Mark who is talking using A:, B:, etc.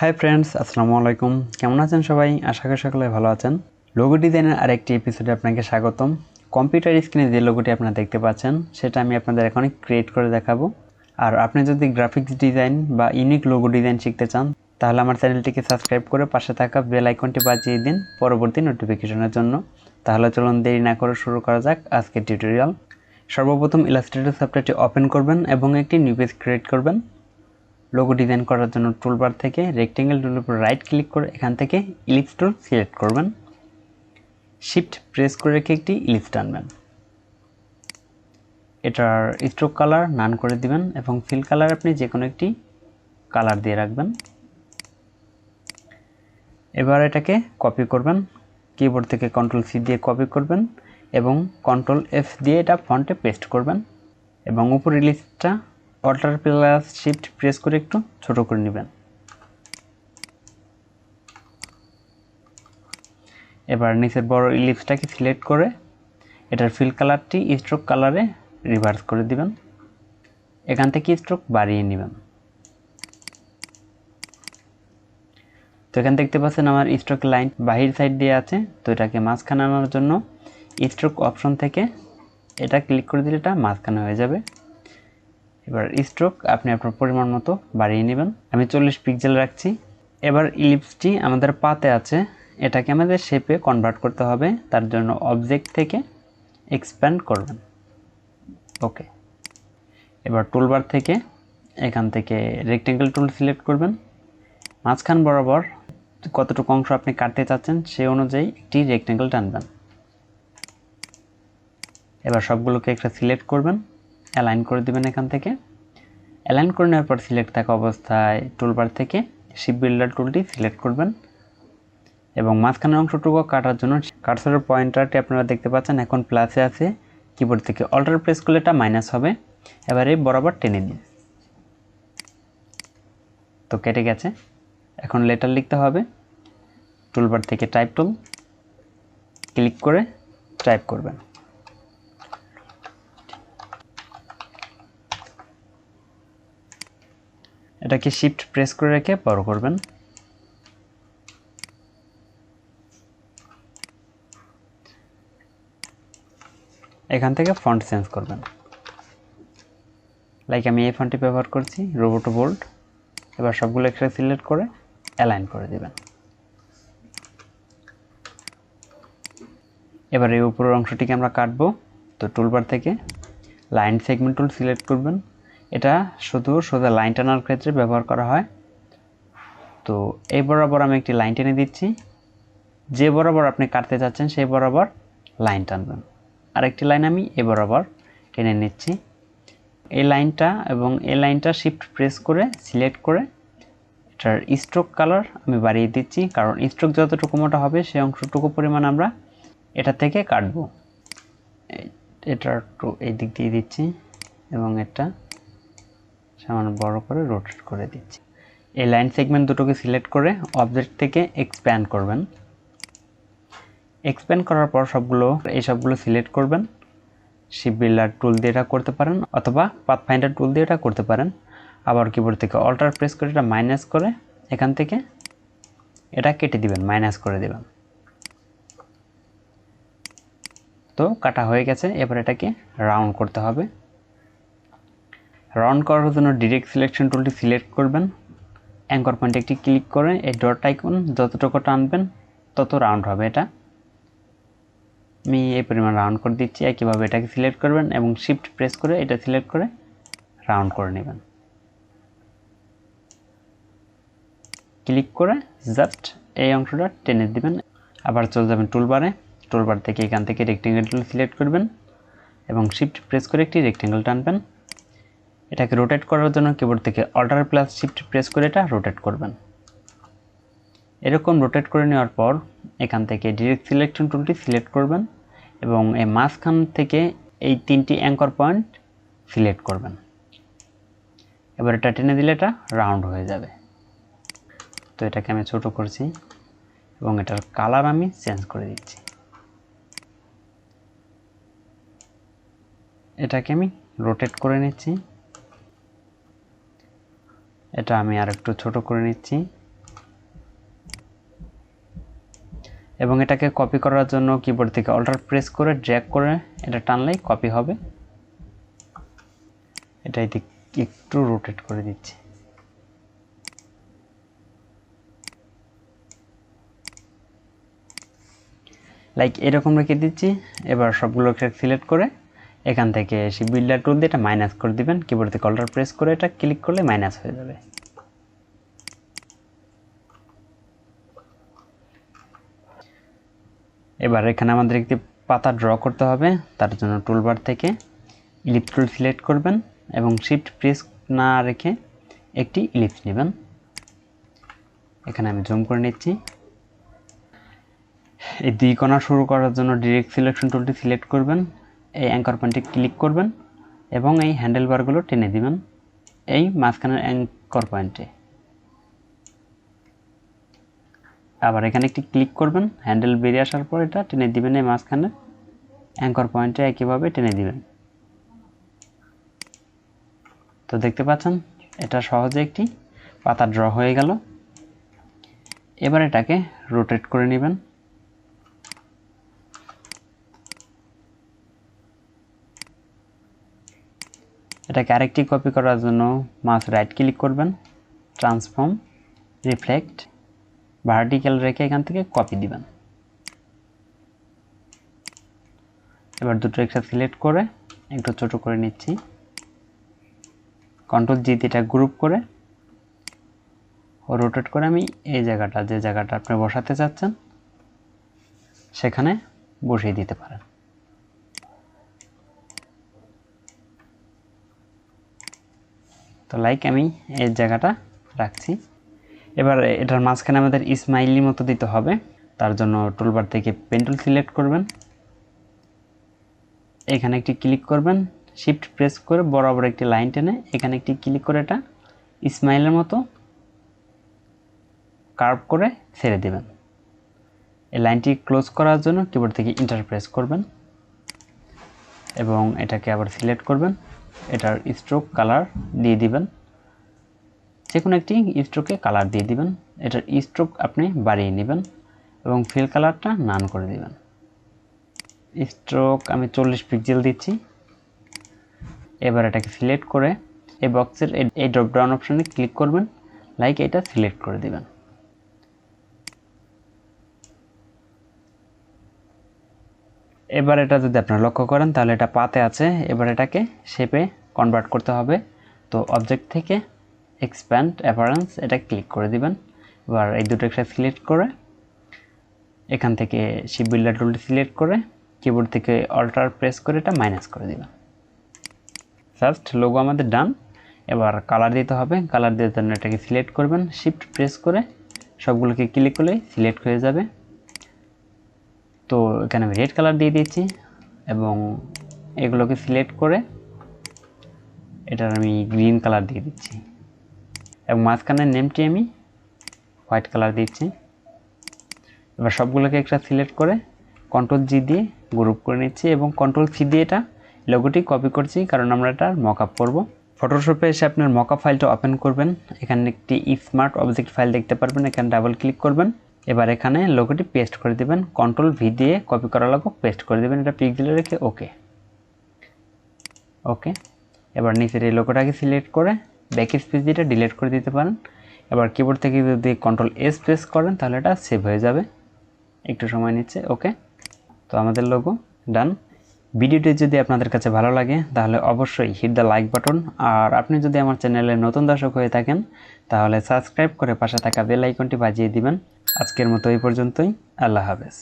A: Hi friends, আসসালামু আলাইকুম। কেমন আছেন সবাই? আশা করি সকলে ভালো আছেন। লোগো ডিজাইনের আরেকটি এপিসোডে আপনাকে স্বাগতম। কম্পিউটার স্ক্রিনে যে লোগোটি আপনারা দেখতে পাচ্ছেন সেটা আমি আপনাদের এখন ক্রিয়েট করে দেখাবো। আর আপনি যদি গ্রাফিক্স ডিজাইন বা ইউনিক লোগো ডিজাইন শিখতে চান তাহলে আমার চ্যানেলটিকে সাবস্ক্রাইব করে পাশে থাকা বেল আইকনটি বাজিয়ে দিন পরবর্তী নোটিফিকেশনের জন্য। তাহলে চলুন দেরি না করে শুরু করা যাক আজকের টিউটোরিয়াল। সর্বপ্রথম ইলাস্ট্রেটর সফটওয়্যারটি ওপেন করবেন এবং একটি নিউ পেজ ক্রিয়েট করবেন। লোগো ডিজাইন করার জন্য টুলবার থেকে রেক্টেঙ্গেল টুলের উপর রাইট ক্লিক করে এখান থেকে ইলিপস টুল সিলেক্ট করবেন। শিফট প্রেস করে রেখে একটি ইলিপস টানবেন। এটার স্ট্রোক কালার নান করে দিবেন এবং ফিল কালার আপনি যে কোনো একটি কালার দিয়ে রাখবেন। এবার এটাকে কপি করবেন। কিবোর্ড থেকে কন্ট্রোল সি দিয়ে কপি করবেন এবং কন্ট্রোল এফ দিয়ে এটা ফন্টে পেস্ট করবেন এবং উপর ইলিপসটা অল্টার প্লাস শিফট প্রেস করে একটু ছোট করে নেবেন। এবার নিচের বড় ইলিপসটাকে সিলেক্ট করে এটার ফিল কালারটি স্ট্রোক কালারে রিভার্স করে দিবেন। এখান থেকে স্ট্রোক বাড়িয়ে নেবেন। তো এখানে দেখতে পাচ্ছেন আমার স্ট্রোক লাইন বাহির সাইড দিয়ে আছে। তো এটাকে মাঝখানে আনার জন্য স্ট্রোক অপশন থেকে এটা ক্লিক করে দিলে এটা মাঝখানে হয়ে যাবে। এবার স্ট্রোক আপনি আপনার পরিমাণ মতো বাড়িয়ে নেবেন। আমি 40 পিক্সেল রাখছি। এবার ইলিপসটি আমাদের পাতে আছে, এটাকে আমাদের শেপে কনভার্ট করতে হবে। তার জন্য অবজেক্ট থেকে এক্সপ্যান্ড করবেন। ওকে, এবার টুলবার থেকে এখান থেকে রেক্টেঙ্গেল টুল সিলেক্ট করবেন। মাঝখান বরাবর কতটুকু অংশ আপনি কাটতে চাচ্ছেন সেই অনুযায়ী একটি রেক্টেঙ্গেল টানবেন। এবার সবগুলোকে একটা সিলেক্ট করবেন, অ্যালাইন করে দিবেন। এখান থেকে অ্যালাইন করে নেওয়ার পর সিলেক্ট থাকা অবস্থায় টুলবার থেকে শিপ বিল্ডার টুলটি সিলেক্ট করবেন এবং মাঝখানের অংশটুকু কাটার জন্য কার্সরের পয়েন্টারটি আপনারা দেখতে পাচ্ছেন এখন প্লাসে আছে। কিবোর্ড থেকে অল্টার প্রেস করলে এটা মাইনাস হবে। এবারে বরাবর টেনে দিন। তো কেটে গেছে। এখন লেটার লিখতে হবে। টুলবার থেকে টাইপ টুল ক্লিক করে টাইপ করবেন। এটাকে শিফট প্রেস করে রেখে বড় করবেন। এখান থেকে ফন্ট চেঞ্জ করবেন। লাইক আমি এই ফন্টটি ব্যবহার করছি, রোবোটো বোল্ড। এবার সবগুলো একসাথে সিলেক্ট করে অ্যালাইন করে দিবেন। এবার এই উপরের অংশটিকে আমরা কাটবো। তো টুলবার থেকে লাইন সেগমেন্ট টুল সিলেক্ট করবেন। এটা শুধু সোজা লাইন টানার ক্ষেত্রে ব্যবহার করা হয়। তো এই বরাবর আমি একটি লাইন টেনে দিচ্ছি। যে বরাবর আপনি কাটতে চাচ্ছেন সেই বরাবর লাইন টানবেন। আরেকটি লাইন আমি এ বরাবর টেনে নিচ্ছি। এই লাইনটা এবং এই লাইনটা শিফট প্রেস করে সিলেক্ট করে এটার স্ট্রোক কালার আমি বাড়িয়ে দিচ্ছি, কারণ স্ট্রোক যতটুকু মোটা হবে সেই অংশটুকু পরিমাণ আমরা এটা থেকে কাটবো। এটা একটু এই দিক দিয়ে দিচ্ছি এবং এটা সামান্য বড় করে রোটেট করে দিচ্ছি। এই লাইন সেগমেন্ট দুটোকে সিলেক্ট করে অবজেক্ট থেকে এক্সপ্যান্ড করবেন। এক্সপ্যান্ড করার পর সবগুলো সিলেক্ট করবেন। শিপ বিল্ডার টুল দিয়ে এটা করতে পারেন অথবা পাথফাইন্ডার টুল দিয়ে এটা করতে পারেন। আবার কিবোর্ড থেকে অল্টার প্রেস করে এটা মাইনাস করে এখান থেকে এটা কেটে দিবেন, মাইনাস করে দিবেন। তো কাটা হয়ে গেছে। এবার এটাকে রাউন্ড করতে হবে। রাউন্ড করার জন্য ডিরেক্ট সিলেকশন টুলটি সিলেক্ট করবেন। অ্যাঙ্কর পয়েন্টে একটি ক্লিক করে এই ডট আইকন যতটুকু টানবেন তত রাউন্ড হবে। এটা আমি এই পরিমাণ রাউন্ড করে দিচ্ছি। একইভাবে এটাকে সিলেক্ট করবেন এবং শিফট প্রেস করে এটা সিলেক্ট করে রাউন্ড করে নেবেন। ক্লিক করে জাস্ট এই অংশটা টেনে দিবেন। আবার চলে যাবেন টুলবারে। টুলবার থেকে এখান থেকে রেক্টেঙ্গেল টুল সিলেক্ট করবেন এবং শিফট প্রেস করে একটি রেক্টেঙ্গেল টানবেন। এটাকে রোটেট করার জন্য কিবোর্ড থেকে অল্টার প্লাস শিফট প্রেস করে এটা রোটেট করবেন। এরকম রোটেট করে নেওয়ার পর এখান থেকে ডিরেক্ট সিলেকশন টুলটি সিলেক্ট করবেন এবং এই মাঝখান থেকে এই তিনটি অ্যাঙ্কর পয়েন্ট সিলেক্ট করবেন। এবার এটা টেনে দিলে এটা রাউন্ড হয়ে যাবে। তো এটাকে আমি ছোট করছি এবং এটার কালার আমি চেঞ্জ করে দিচ্ছি। এটাকে আমি রোটেট করে নিচ্ছি। এটা আমি আর একটু ছোট করে নিচ্ছি। এবং এটাকে কপি করার জন্য কিবোর্ড থেকে অল্টার প্রেস করে ড্র্যাগ করে এটা টানলেই কপি হবে। এটা একটু রোটেট করে দিচ্ছি। লাইক এরকম রেখে দিচ্ছি। এবার সবগুলোকে সিলেক্ট করে এখান থেকে সেই বিল্ডার টুল দিয়ে এটা মাইনাস করে দিবেন। কিবোর্ড থেকে অল্টার প্রেস করে এটা ক্লিক করলে মাইনাস হয়ে যাবে। এবার এখানে আমাদের একটি পাতা ড্র করতে হবে। তার জন্য টুলবার থেকে ইলিপস টুল সিলেক্ট করবেন এবং শিফট প্রেস না রেখে একটি ইলিপস নেবেন। এখানে আমি জুম করে নিচ্ছি। এই দুই কোণা শুরু করার জন্য ডিরেক্ট সিলেকশন টুলটি সিলেক্ট করবেন, এই অ্যাঙ্কর পয়েন্টে ক্লিক করবেন এবং এই হ্যান্ডেল বারগুলো টেনে দিবেন এই মাঝখানের অ্যাঙ্কর পয়েন্টে। আবার এখানে একটি ক্লিক করবেন, হ্যান্ডেল বেরিয়ে আসার পর এটা টেনে দিবেন এই মাঝখানে অ্যাঙ্কর পয়েন্টে একইভাবে টেনে দিবেন। তো দেখতে পাচ্ছেন এটা সহজে একটি পাতা ড্র হয়ে গেল। এবার এটাকে রোটেট করে নেবেন। এটাকে আরেকটি কপি করার জন্য মাউস রাইট ক্লিক করবেন, ট্রান্সফর্ম, রিফ্লেক্ট, ভার্টিক্যাল রেখে এখান থেকে কপি দিবেন। এবার দুটো একসাথে সিলেক্ট করে একটু ছোট করে নিচ্ছি। কন্ট্রোল জি দিয়ে এটা গ্রুপ করে রোটেট করে আমি এই জায়গাটা, যে জায়গাটা আপনি বসাতে চাচ্ছেন সেখানে বসিয়ে দিতে পারেন। তো লাইক আমি এই জায়গাটা রাখছি। এবার এটার মাঝখানে আমাদের স্মাইলি মতো দিতে হবে। তার জন্য টুলবার থেকে পেন টুল সিলেক্ট করবেন, এখানে একটি ক্লিক করবেন, শিফট প্রেস করে বরাবর একটি লাইন টেনে এখানে একটি ক্লিক করে এটা স্মাইলের মতো কার্ভ করে ছেড়ে দেবেন। এই লাইনটি ক্লোজ করার জন্য কিবোর্ড থেকে এন্টার প্রেস করবেন এবং এটাকে আবার সিলেক্ট করবেন। এটার স্ট্রোক কালার দিয়ে দিবেন, যে কোনো একটি স্ট্রোকে কালার দিয়ে দিবেন। এটার স্ট্রোক আপনি বাড়িয়ে নেবেন এবং ফিল কালারটা নান করে দিবেন। স্ট্রোক আমি 40 পিক্সেল দিচ্ছি। এবার এটাকে সিলেক্ট করে এই বক্সের এই ড্রপ ডাউন অপশনে ক্লিক করবেন, লাইক এটা সিলেক্ট করে দিবেন। এবার এটা যদি আপনারা লক্ষ্য করেন তাহলে এটা পাতে আছে। এবার এটাকে শেপে কনভার্ট করতে হবে। তো অবজেক্ট থেকে এক্সপ্যান্ড অ্যাপারেন্স এটা ক্লিক করে দিবেন। এবার এই দুটো একটা সিলেক্ট করে এখান থেকে শিপ বিল্ডার টুলটি সিলেক্ট করে কিবোর্ড থেকে অল্টার প্রেস করে এটা মাইনাস করে দিবেন। জাস্ট লোগো আমাদের ডান। এবার কালার দিতে হবে। কালার দেওয়ার জন্য এটাকে সিলেক্ট করবেন, শিফট প্রেস করে সবগুলোকে ক্লিক করলে সিলেক্ট হয়ে যাবে। তো এখানে আমি রেড কালার দিয়ে দিচ্ছি এবং এগুলোকে সিলেক্ট করে এটার আমি গ্রিন কালার দিয়ে দিচ্ছি এবং মাঝখানের নেমটি আমি হোয়াইট কালার দিচ্ছি। এবার সবগুলোকে একটা সিলেক্ট করে কন্ট্রোল জি দিয়ে গ্রুপ করে নিচ্ছি এবং কন্ট্রোল সি দিয়ে এটা লোগোটি কপি করছি, কারণ আমরা এটা মকআপ করব। ফটোশপে এসে আপনার মকআপ ফাইলটা ওপেন করবেন। এখানে একটি স্মার্ট অবজেক্ট ফাইল দেখতে পারবেন, এখানে ডাবল ক্লিক করবেন। এবার এখানে লোগোটি পেস্ট করে দিবেন, কন্ট্রোল ভি দিয়ে কপি করা লোগো পেস্ট করে দিবেন। এটা পিক্সেলে রেখে ওকে। এবার নিচের এই লোগোটাকে সিলেক্ট করে ব্যাক স্পেস দিয়ে এটা ডিলিট করে দিতে পারেন। এবার কিবোর্ড থেকে যদি কন্ট্রোল এস প্রেস করেন তাহলে এটা সেভ হয়ে যাবে, একটু সময় নিচ্ছে। ওকে, তো আমাদের লোগো ডান। ভিডিওটি যদি আপনাদের কাছে ভালো লাগে তাহলে অবশ্যই হিট দ্য লাইক বাটন। আর আপনি যদি আমার চ্যানেলে নতুন দর্শক হয়ে থাকেন তাহলে সাবস্ক্রাইব করে পাশে থাকা বেল আইকনটি বাজিয়ে দিবেন। আজকের মতো এই পর্যন্তই। আল্লাহ হাফেজ।